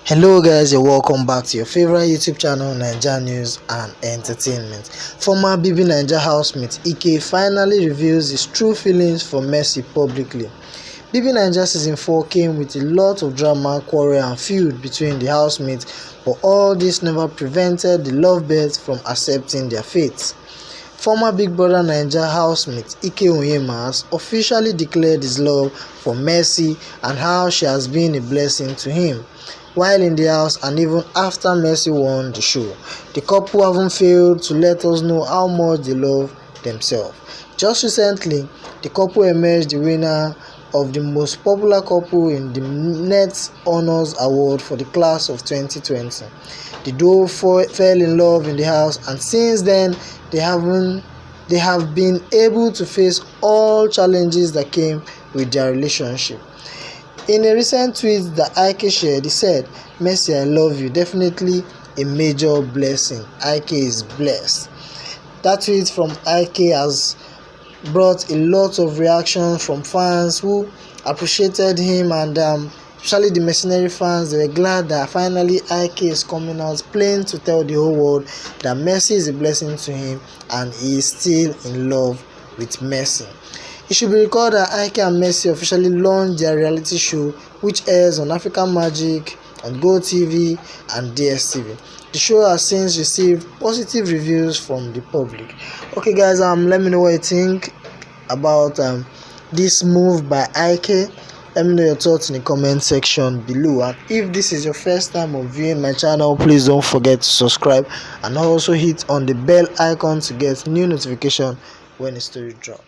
Hello guys, you're welcome back to your favorite YouTube channel, Naija News and Entertainment. Former bbnaija housemate Ike finally reveals his true feelings for Mercy publicly. bbnaija season 4 came with a lot of drama, quarrel and feud between the housemates, but all this never prevented the lovebirds from accepting their fates. Former Big Brother Naija housemate Ike Oyema has officially declared his love for Mercy and how she has been a blessing to him. While in the house and even after Mercy won the show, the couple haven't failed to let us know how much they love themselves. Just recently, the couple emerged the winner of the most popular couple in the Net Honors Award for the class of 2020. The duo fell in love in the house, and since then they have been able to face all challenges that came with their relationship. In a recent tweet that Ike shared, he said, "Mercy, I love you. Definitely a major blessing. Ike is blessed." That tweet from Ike has brought a lot of reaction from fans who appreciated him, and especially the mercenary fans. They were glad that finally Ike is coming out plain to tell the whole world that Mercy is a blessing to him and he is still in love with Mercy. It should be recalled that Ike and Mercy officially launched their reality show, which airs on African Magic, on GoTV and DSTV. The show has since received positive reviews from the public. Okay guys, let me know what you think about this move by Ike. Let me know your thoughts in the comment section below, and if this is your first time of viewing my channel, please don't forget to subscribe and also hit on the bell icon to get new notification when a story drops.